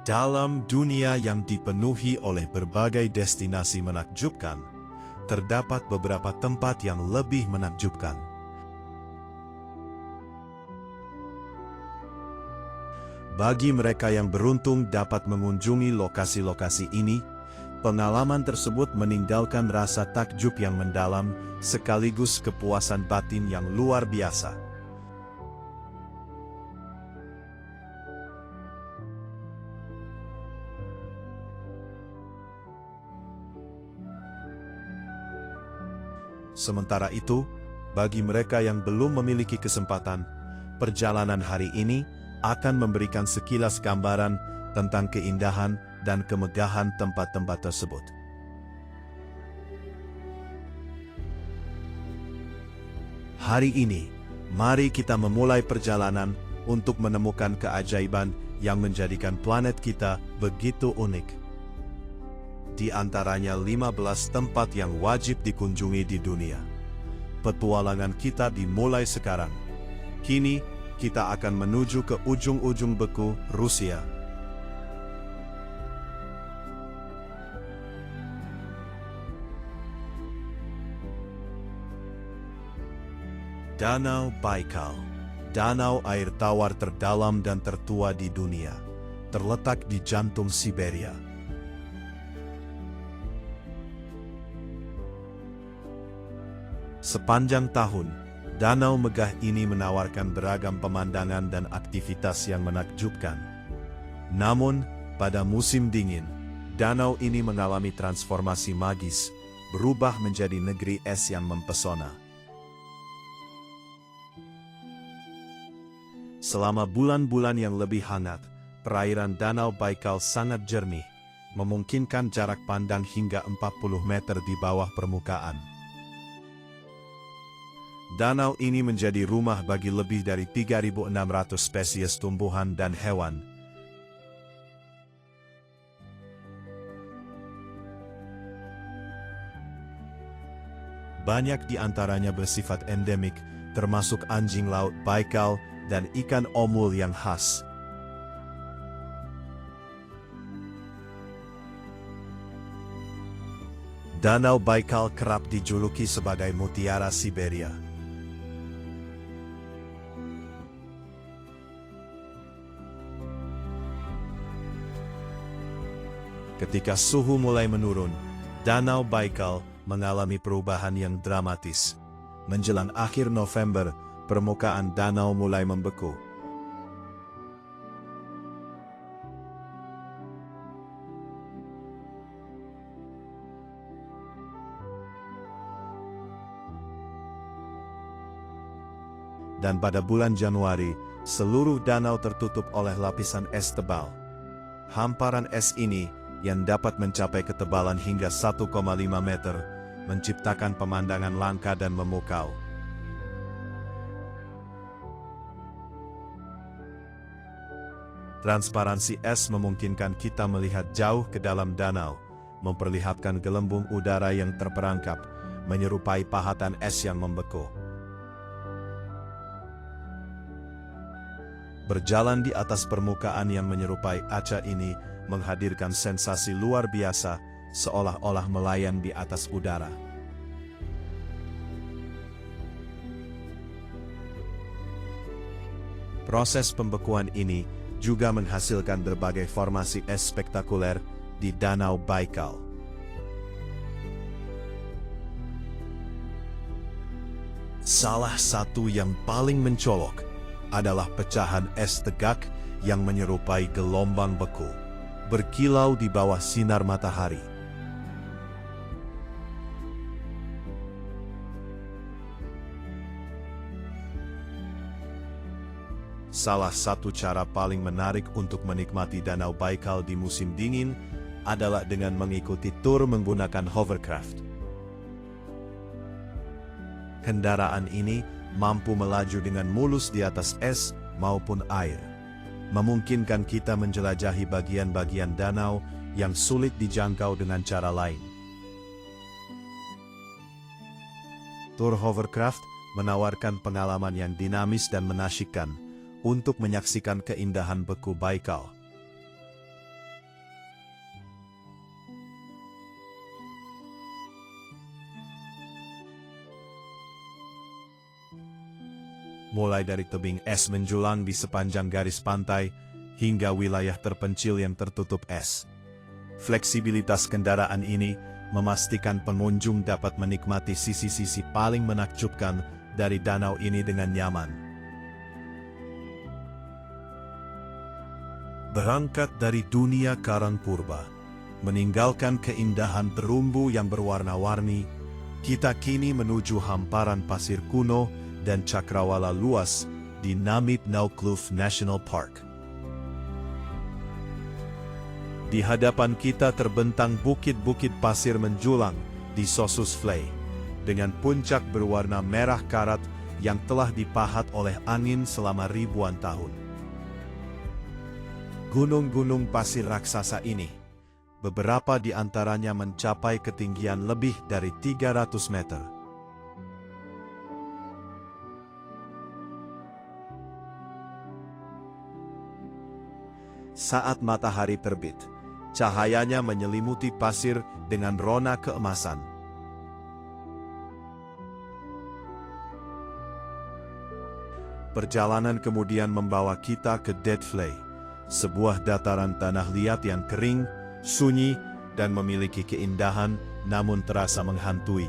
Dalam dunia yang dipenuhi oleh berbagai destinasi menakjubkan, terdapat beberapa tempat yang lebih menakjubkan. Bagi mereka yang beruntung dapat mengunjungi lokasi-lokasi ini, pengalaman tersebut meninggalkan rasa takjub yang mendalam sekaligus kepuasan batin yang luar biasa. Sementara itu, bagi mereka yang belum memiliki kesempatan, perjalanan hari ini akan memberikan sekilas gambaran tentang keindahan dan kemegahan tempat-tempat tersebut. Hari ini, mari kita memulai perjalanan untuk menemukan keajaiban yang menjadikan planet kita begitu unik. Di antaranya 15 tempat yang wajib dikunjungi di dunia. Petualangan kita dimulai sekarang. Kini, kita akan menuju ke ujung-ujung beku, Rusia. Danau Baikal, danau air tawar terdalam dan tertua di dunia, terletak di jantung Siberia. Sepanjang tahun, danau megah ini menawarkan beragam pemandangan dan aktivitas yang menakjubkan. Namun, pada musim dingin, danau ini mengalami transformasi magis, berubah menjadi negeri es yang mempesona. Selama bulan-bulan yang lebih hangat, perairan Danau Baikal sangat jernih, memungkinkan jarak pandang hingga 40 meter di bawah permukaan. Danau ini menjadi rumah bagi lebih dari 3.600 spesies tumbuhan dan hewan. Banyak di antaranya bersifat endemik, termasuk anjing laut Baikal dan ikan omul yang khas. Danau Baikal kerap dijuluki sebagai mutiara Siberia. Ketika suhu mulai menurun, Danau Baikal mengalami perubahan yang dramatis. Menjelang akhir November, permukaan danau mulai membeku. Dan pada bulan Januari, seluruh danau tertutup oleh lapisan es tebal. Hamparan es ini yang dapat mencapai ketebalan hingga 1,5 meter, menciptakan pemandangan langka dan memukau. Transparansi es memungkinkan kita melihat jauh ke dalam danau, memperlihatkan gelembung udara yang terperangkap, menyerupai pahatan es yang membeku. Berjalan di atas permukaan yang menyerupai arca ini menghadirkan sensasi luar biasa, seolah-olah melayang di atas udara. Proses pembekuan ini juga menghasilkan berbagai formasi es spektakuler di Danau Baikal. Salah satu yang paling mencolok adalah pecahan es tegak yang menyerupai gelombang beku, berkilau di bawah sinar matahari. Salah satu cara paling menarik untuk menikmati Danau Baikal di musim dingin adalah dengan mengikuti tur menggunakan hovercraft. Kendaraan ini mampu melaju dengan mulus di atas es maupun air, memungkinkan kita menjelajahi bagian-bagian danau yang sulit dijangkau dengan cara lain. Tur hovercraft menawarkan pengalaman yang dinamis dan menasyikkan untuk menyaksikan keindahan beku Baikal. mulai dari tebing es menjulang di sepanjang garis pantai hingga wilayah terpencil yang tertutup es. Fleksibilitas kendaraan ini memastikan pengunjung dapat menikmati sisi-sisi paling menakjubkan dari danau ini dengan nyaman. Berangkat dari dunia karang purba, meninggalkan keindahan terumbu yang berwarna-warni, kita kini menuju hamparan pasir kuno dan cakrawala luas di Namib Naukluft National Park. Di hadapan kita terbentang bukit-bukit pasir menjulang di Sossusvlei, dengan puncak berwarna merah karat yang telah dipahat oleh angin selama ribuan tahun. Gunung-gunung pasir raksasa ini, beberapa di antaranya mencapai ketinggian lebih dari 300 meter. Saat matahari terbit, cahayanya menyelimuti pasir dengan rona keemasan. Perjalanan kemudian membawa kita ke Dead Vlei, sebuah dataran tanah liat yang kering, sunyi, dan memiliki keindahan namun terasa menghantui.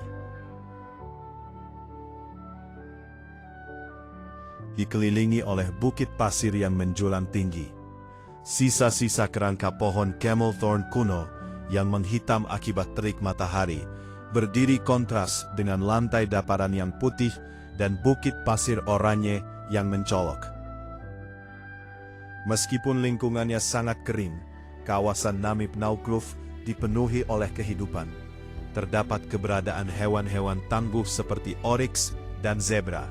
Dikelilingi oleh bukit pasir yang menjulang tinggi, sisa-sisa kerangka pohon camel thorn kuno yang menghitam akibat terik matahari berdiri kontras dengan lantai dataran yang putih dan bukit pasir oranye yang mencolok. Meskipun lingkungannya sangat kering, kawasan Namib Naukluft dipenuhi oleh kehidupan. Terdapat keberadaan hewan-hewan tangguh seperti oryx dan zebra.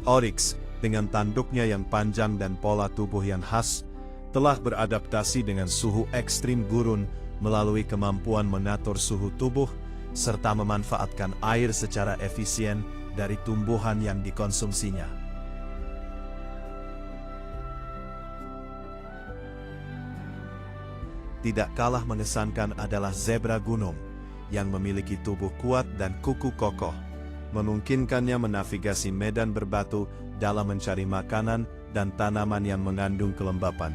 Oryx, dengan tanduknya yang panjang dan pola tubuh yang khas, telah beradaptasi dengan suhu ekstrim gurun melalui kemampuan mengatur suhu tubuh serta memanfaatkan air secara efisien dari tumbuhan yang dikonsumsinya. Tidak kalah mengesankan adalah zebra gunung yang memiliki tubuh kuat dan kuku kokoh, memungkinkannya menavigasi medan berbatu dalam mencari makanan dan tanaman yang mengandung kelembapan.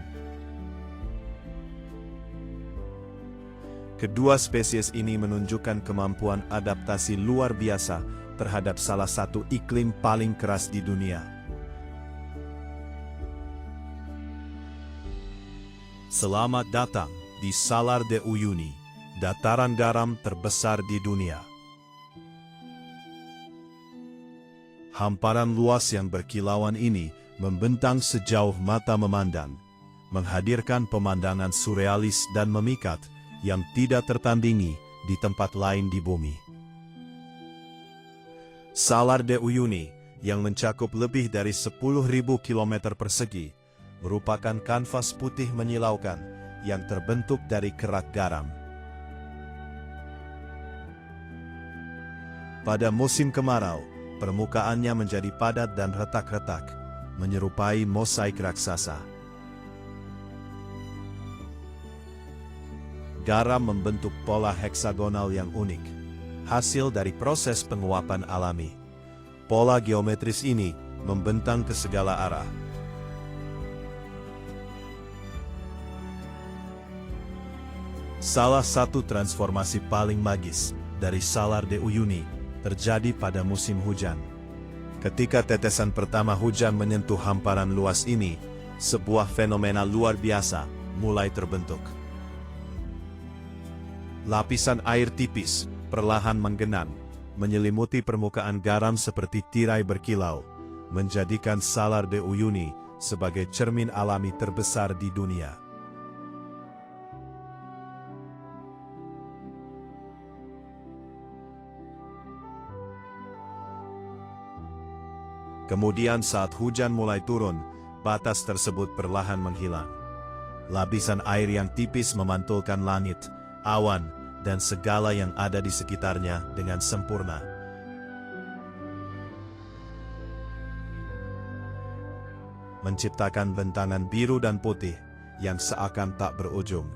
Kedua spesies ini menunjukkan kemampuan adaptasi luar biasa terhadap salah satu iklim paling keras di dunia. Selamat datang di Salar de Uyuni, dataran garam terbesar di dunia. Hamparan luas yang berkilauan ini membentang sejauh mata memandang, menghadirkan pemandangan surrealis dan memikat yang tidak tertandingi di tempat lain di bumi. Salar de Uyuni yang mencakup lebih dari 10.000 km persegi merupakan kanvas putih menyilaukan yang terbentuk dari kerak garam. Pada musim kemarau, permukaannya menjadi padat dan retak-retak, menyerupai mosaik raksasa. Garam membentuk pola heksagonal yang unik, hasil dari proses penguapan alami. Pola geometris ini membentang ke segala arah. Salah satu transformasi paling magis dari Salar de Uyuni terjadi pada musim hujan. Ketika tetesan pertama hujan menyentuh hamparan luas ini, sebuah fenomena luar biasa mulai terbentuk. Lapisan air tipis perlahan menggenang, menyelimuti permukaan garam seperti tirai berkilau, menjadikan Salar de Uyuni sebagai cermin alami terbesar di dunia. Kemudian saat hujan mulai turun, batas tersebut perlahan menghilang. Lapisan air yang tipis memantulkan langit, awan, dan segala yang ada di sekitarnya dengan sempurna. Menciptakan bentangan biru dan putih yang seakan tak berujung.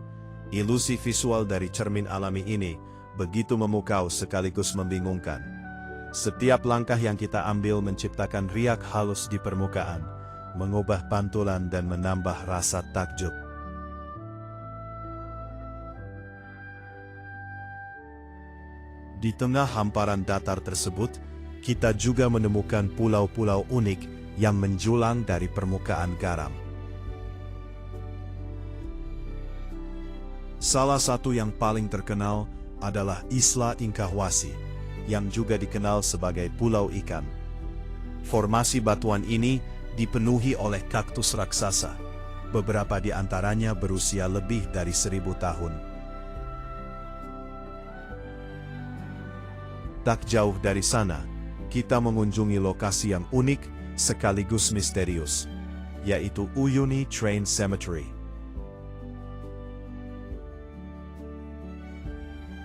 Ilusi visual dari cermin alami ini begitu memukau sekaligus membingungkan. Setiap langkah yang kita ambil menciptakan riak halus di permukaan, mengubah pantulan dan menambah rasa takjub. Di tengah hamparan datar tersebut, kita juga menemukan pulau-pulau unik yang menjulang dari permukaan garam. Salah satu yang paling terkenal adalah Isla Inkahwasi, yang juga dikenal sebagai Pulau Ikan. Formasi batuan ini dipenuhi oleh kaktus raksasa. Beberapa di antaranya berusia lebih dari 1000 tahun. Tak jauh dari sana, kita mengunjungi lokasi yang unik sekaligus misterius, yaitu Uyuni Train Cemetery.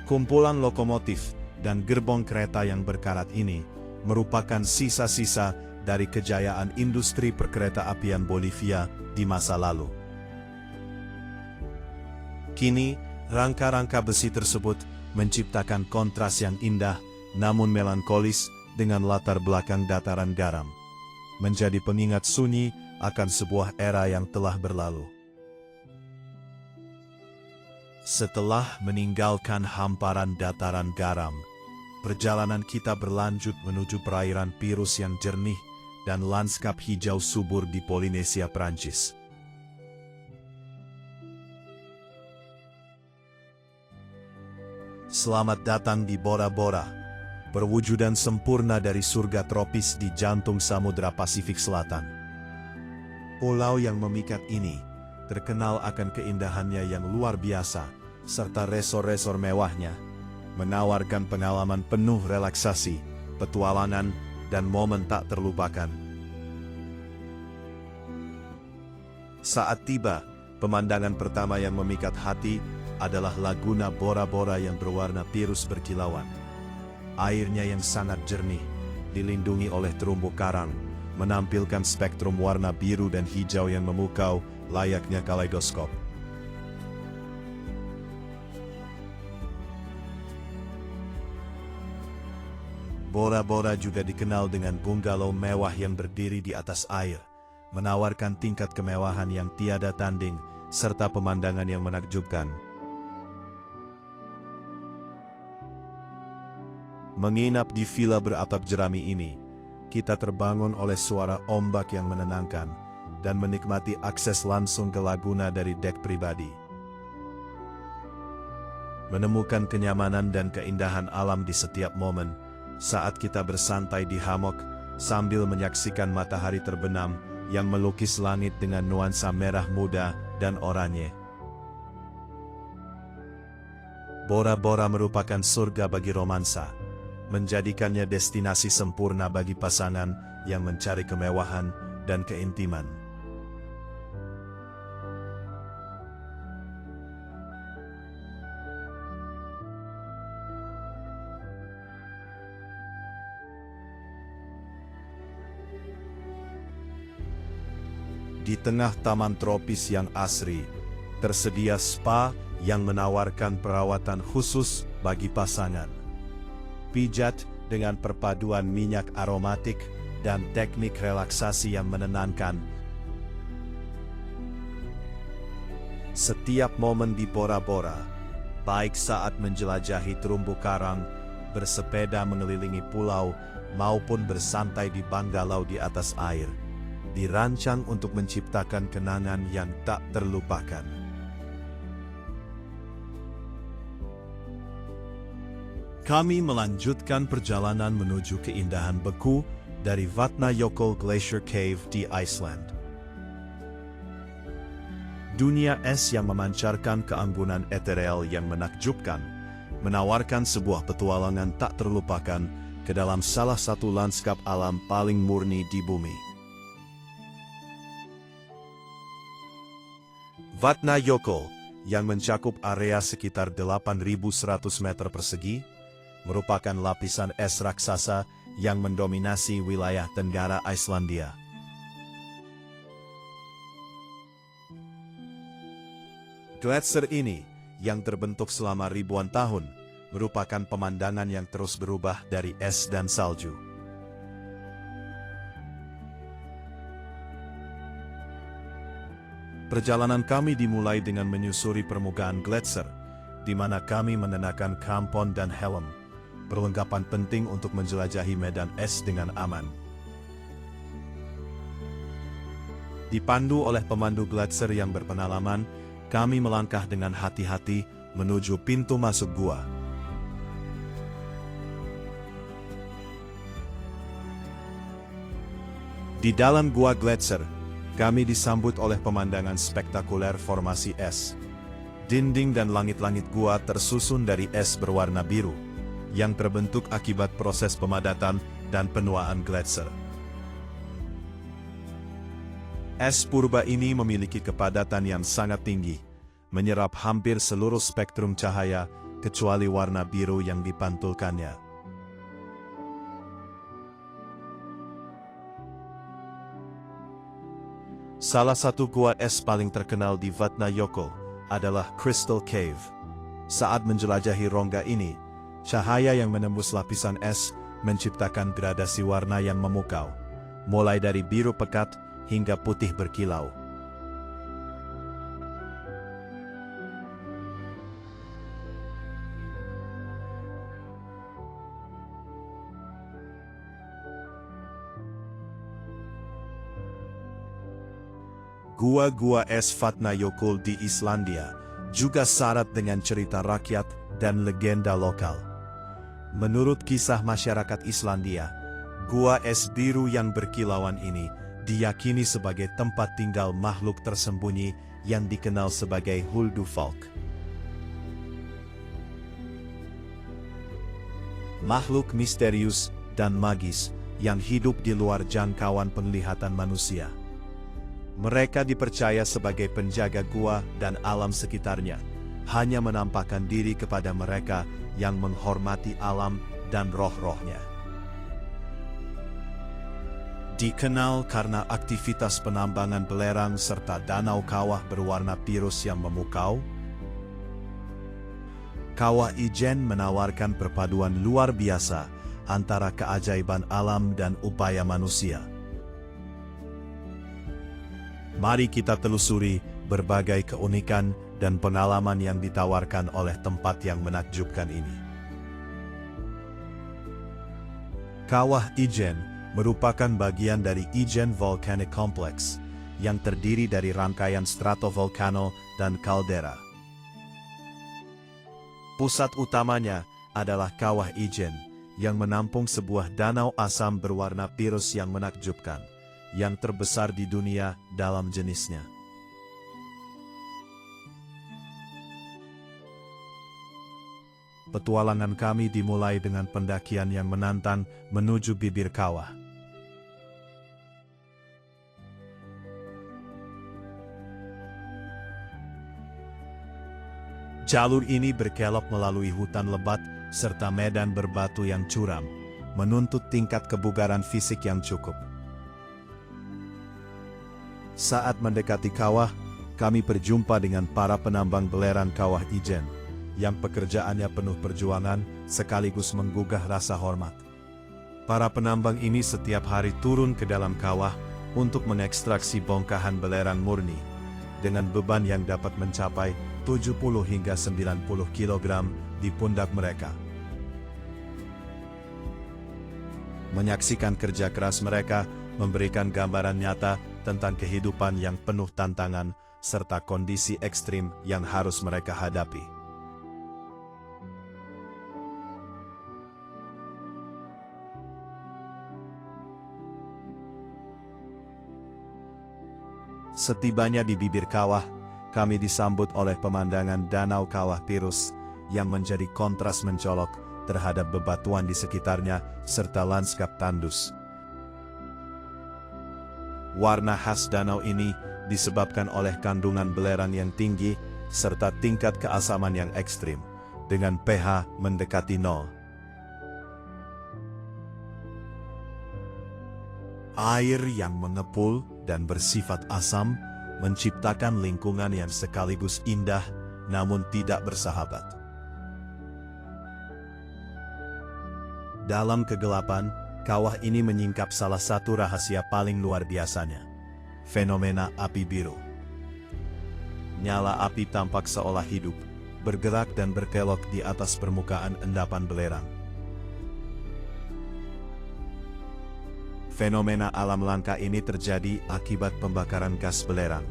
Kumpulan lokomotif dan gerbong kereta yang berkarat ini merupakan sisa-sisa dari kejayaan industri perkereta-apian Bolivia di masa lalu. Kini, rangka-rangka besi tersebut menciptakan kontras yang indah namun melankolis dengan latar belakang dataran garam, menjadi pengingat sunyi akan sebuah era yang telah berlalu. Setelah meninggalkan hamparan dataran garam, perjalanan kita berlanjut menuju perairan Pirus yang jernih dan lanskap hijau subur di Polinesia, Prancis. Selamat datang di Bora Bora, perwujudan sempurna dari surga tropis di jantung Samudra Pasifik Selatan. Pulau yang memikat ini terkenal akan keindahannya yang luar biasa, serta resor-resor mewahnya, menawarkan pengalaman penuh relaksasi, petualangan, dan momen tak terlupakan. Saat tiba, pemandangan pertama yang memikat hati adalah Laguna Bora Bora yang berwarna Pirus berkilauan. Airnya yang sangat jernih, dilindungi oleh terumbu karang, menampilkan spektrum warna biru dan hijau yang memukau layaknya kaleidoskop. Bora Bora juga dikenal dengan bungalow mewah yang berdiri di atas air, menawarkan tingkat kemewahan yang tiada tanding, serta pemandangan yang menakjubkan. Menginap di villa beratap jerami ini, kita terbangun oleh suara ombak yang menenangkan, dan menikmati akses langsung ke laguna dari dek pribadi. Menemukan kenyamanan dan keindahan alam di setiap momen, saat kita bersantai di hammock sambil menyaksikan matahari terbenam yang melukis langit dengan nuansa merah muda dan oranye. Bora Bora merupakan surga bagi romansa, menjadikannya destinasi sempurna bagi pasangan yang mencari kemewahan dan keintiman. Di tengah taman tropis yang asri, tersedia spa yang menawarkan perawatan khusus bagi pasangan. Pijat dengan perpaduan minyak aromatik dan teknik relaksasi yang menenangkan. Setiap momen di Bora Bora, baik saat menjelajahi terumbu karang, bersepeda mengelilingi pulau, maupun bersantai di banggalau di atas air, dirancang untuk menciptakan kenangan yang tak terlupakan. Kami melanjutkan perjalanan menuju keindahan beku dari Vatnajökull Glacier Cave di Iceland. Dunia es yang memancarkan keanggunan etereal yang menakjubkan, menawarkan sebuah petualangan tak terlupakan ke dalam salah satu lanskap alam paling murni di bumi. Vatnajökull, yang mencakup area sekitar 8.100 meter persegi, merupakan lapisan es raksasa yang mendominasi wilayah tenggara Islandia. Gletser ini, yang terbentuk selama ribuan tahun, merupakan pemandangan yang terus berubah dari es dan salju. Perjalanan kami dimulai dengan menyusuri permukaan gletser, di mana kami mengenakan krampon dan helm, perlengkapan penting untuk menjelajahi medan es dengan aman. Dipandu oleh pemandu gletser yang berpengalaman, kami melangkah dengan hati-hati menuju pintu masuk gua. Di dalam gua gletser, kami disambut oleh pemandangan spektakuler formasi es. Dinding dan langit-langit gua tersusun dari es berwarna biru, yang terbentuk akibat proses pemadatan dan penuaan gletser. Es purba ini memiliki kepadatan yang sangat tinggi, menyerap hampir seluruh spektrum cahaya kecuali warna biru yang dipantulkannya. Salah satu gua es paling terkenal di Vatnajökull adalah Crystal Cave. Saat menjelajahi rongga ini, cahaya yang menembus lapisan es menciptakan gradasi warna yang memukau, mulai dari biru pekat hingga putih berkilau. Gua-gua es Vatnajökull di Islandia juga syarat dengan cerita rakyat dan legenda lokal. Menurut kisah masyarakat Islandia, gua es biru yang berkilauan ini diyakini sebagai tempat tinggal makhluk tersembunyi yang dikenal sebagai Huldufolk. Makhluk misterius dan magis yang hidup di luar jangkauan penglihatan manusia. Mereka dipercaya sebagai penjaga gua dan alam sekitarnya, hanya menampakkan diri kepada mereka yang menghormati alam dan roh-rohnya. Dikenal karena aktivitas penambangan belerang serta danau kawah berwarna biru yang memukau, Kawah Ijen menawarkan perpaduan luar biasa antara keajaiban alam dan upaya manusia. Mari kita telusuri berbagai keunikan dan pengalaman yang ditawarkan oleh tempat yang menakjubkan ini. Kawah Ijen merupakan bagian dari Ijen Volcanic Complex yang terdiri dari rangkaian stratovolcano dan kaldera. Pusat utamanya adalah Kawah Ijen yang menampung sebuah danau asam berwarna biru yang menakjubkan, yang terbesar di dunia dalam jenisnya. Petualangan kami dimulai dengan pendakian yang menantang menuju bibir kawah. Jalur ini berkelok melalui hutan lebat serta medan berbatu yang curam, menuntut tingkat kebugaran fisik yang cukup. Saat mendekati kawah, kami berjumpa dengan para penambang belerang Kawah Ijen, yang pekerjaannya penuh perjuangan sekaligus menggugah rasa hormat. Para penambang ini setiap hari turun ke dalam kawah untuk mengekstraksi bongkahan belerang murni, dengan beban yang dapat mencapai 70 hingga 90 kg di pundak mereka. Menyaksikan kerja keras mereka memberikan gambaran nyata tentang kehidupan yang penuh tantangan serta kondisi ekstrim yang harus mereka hadapi. Setibanya di bibir kawah, kami disambut oleh pemandangan danau kawah Pirus yang menjadi kontras mencolok terhadap bebatuan di sekitarnya serta lanskap tandus. Warna khas danau ini disebabkan oleh kandungan belerang yang tinggi serta tingkat keasaman yang ekstrim, dengan pH mendekati 0. Air yang mengepul dan bersifat asam menciptakan lingkungan yang sekaligus indah namun tidak bersahabat. Dalam kegelapan, kawah ini menyingkap salah satu rahasia paling luar biasanya. Fenomena api biru. Nyala api tampak seolah hidup, bergerak dan berkelok di atas permukaan endapan belerang. Fenomena alam langka ini terjadi akibat pembakaran gas belerang,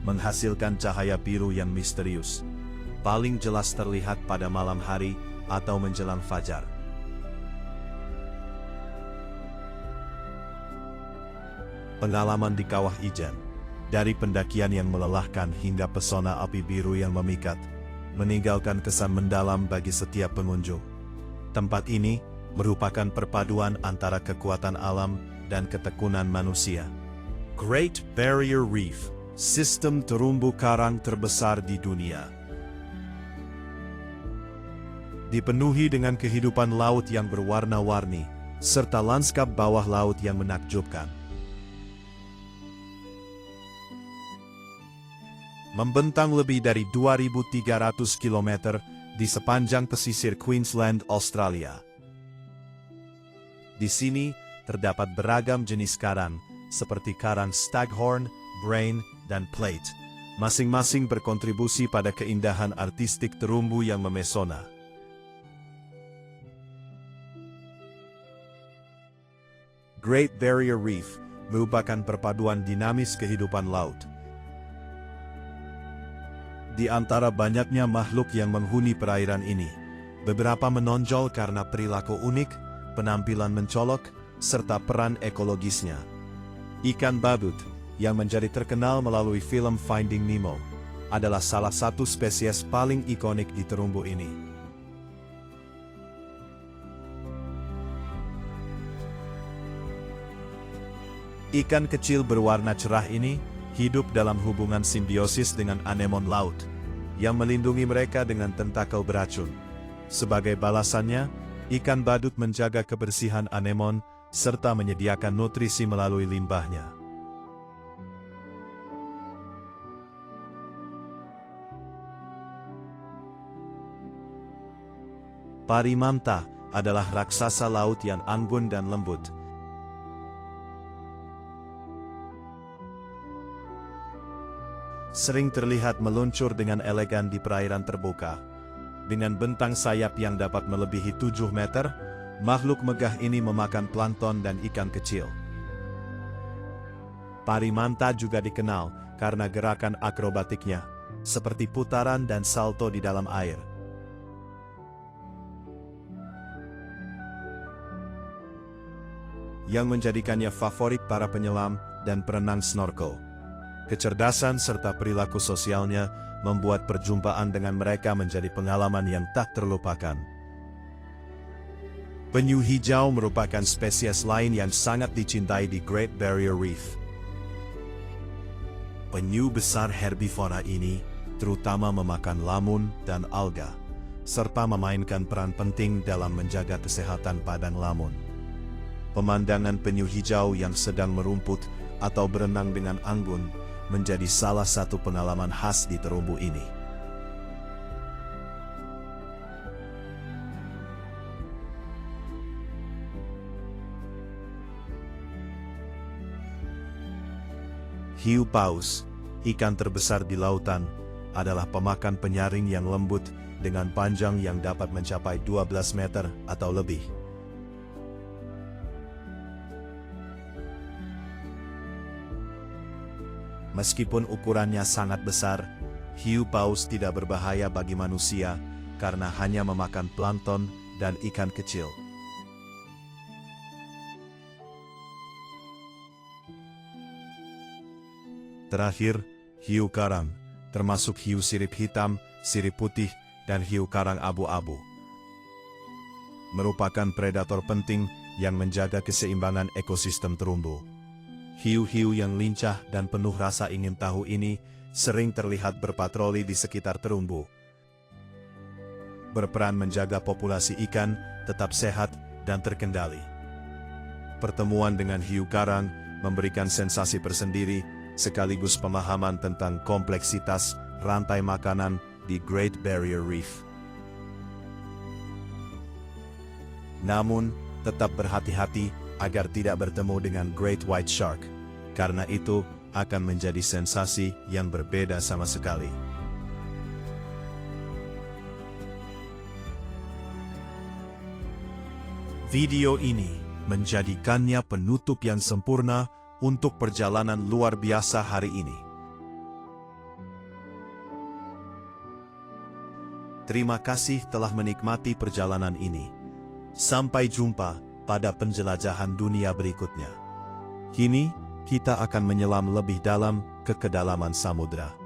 menghasilkan cahaya biru yang misterius. Paling jelas terlihat pada malam hari atau menjelang fajar. Pengalaman di Kawah Ijen, dari pendakian yang melelahkan hingga pesona api biru yang memikat, meninggalkan kesan mendalam bagi setiap pengunjung. Tempat ini merupakan perpaduan antara kekuatan alam dan ketekunan manusia. Great Barrier Reef, sistem terumbu karang terbesar di dunia. Dipenuhi dengan kehidupan laut yang berwarna-warni, serta lanskap bawah laut yang menakjubkan. Membentang lebih dari 2.300 km di sepanjang pesisir Queensland, Australia. Di sini, terdapat beragam jenis karang, seperti karang staghorn, brain, dan plate. Masing-masing berkontribusi pada keindahan artistik terumbu yang memesona. Great Barrier Reef merupakan perpaduan dinamis kehidupan laut. Di antara banyaknya makhluk yang menghuni perairan ini, beberapa menonjol karena perilaku unik, penampilan mencolok, serta peran ekologisnya. Ikan badut, yang menjadi terkenal melalui film Finding Nemo, adalah salah satu spesies paling ikonik di terumbu ini. Ikan kecil berwarna cerah ini hidup dalam hubungan simbiosis dengan anemon laut, yang melindungi mereka dengan tentakel beracun. Sebagai balasannya, ikan badut menjaga kebersihan anemon serta menyediakan nutrisi melalui limbahnya. Parimanta adalah raksasa laut yang anggun dan lembut. Sering terlihat meluncur dengan elegan di perairan terbuka. Dengan bentang sayap yang dapat melebihi 7 meter, makhluk megah ini memakan plankton dan ikan kecil. Parimanta juga dikenal karena gerakan akrobatiknya, seperti putaran dan salto di dalam air. Yang menjadikannya favorit para penyelam dan perenang snorkel. Kecerdasan serta perilaku sosialnya membuat perjumpaan dengan mereka menjadi pengalaman yang tak terlupakan. Penyu hijau merupakan spesies lain yang sangat dicintai di Great Barrier Reef. Penyu besar herbivora ini terutama memakan lamun dan alga, serta memainkan peran penting dalam menjaga kesehatan padang lamun. Pemandangan penyu hijau yang sedang merumput atau berenang dengan anggun menjadi salah satu pengalaman khas di terumbu ini. Hiu paus, ikan terbesar di lautan, adalah pemakan penyaring yang lembut dengan panjang yang dapat mencapai 12 meter atau lebih. Meskipun ukurannya sangat besar, hiu paus tidak berbahaya bagi manusia karena hanya memakan plankton dan ikan kecil. Terakhir, hiu karang, termasuk hiu sirip hitam, sirip putih, dan hiu karang abu-abu, merupakan predator penting yang menjaga keseimbangan ekosistem terumbu. Hiu-hiu yang lincah dan penuh rasa ingin tahu ini sering terlihat berpatroli di sekitar terumbu, berperan menjaga populasi ikan tetap sehat dan terkendali. Pertemuan dengan hiu karang memberikan sensasi tersendiri sekaligus pemahaman tentang kompleksitas rantai makanan di Great Barrier Reef. Namun, tetap berhati-hati agar tidak bertemu dengan Great White Shark, karena itu akan menjadi sensasi yang berbeda sama sekali. Video ini menjadikannya penutup yang sempurna untuk perjalanan luar biasa hari ini. Terima kasih telah menikmati perjalanan ini. Sampai jumpa pada penjelajahan dunia berikutnya. Kini, kita akan menyelam lebih dalam ke kedalaman samudra.